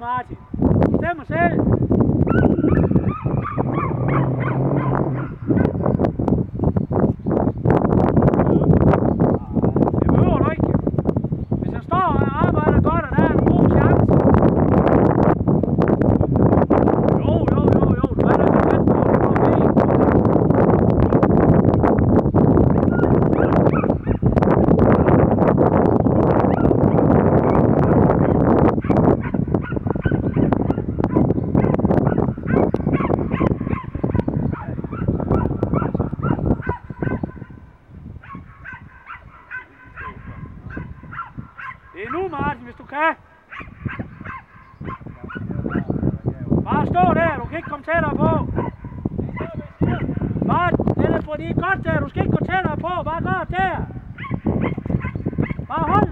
Martin. Du stemmer selv. Det behøver du ikke. Hvis jeg står og arbejder godt, og der er en god chance. Jo. Du er da så tæt på, det går fint. Det er nu, Martin, hvis du kan. Bare stå der, du kan ikke komme tættere på. Martin, det er fordi godt der, du skal ikke gå tættere på, bare gå der. Bare hold.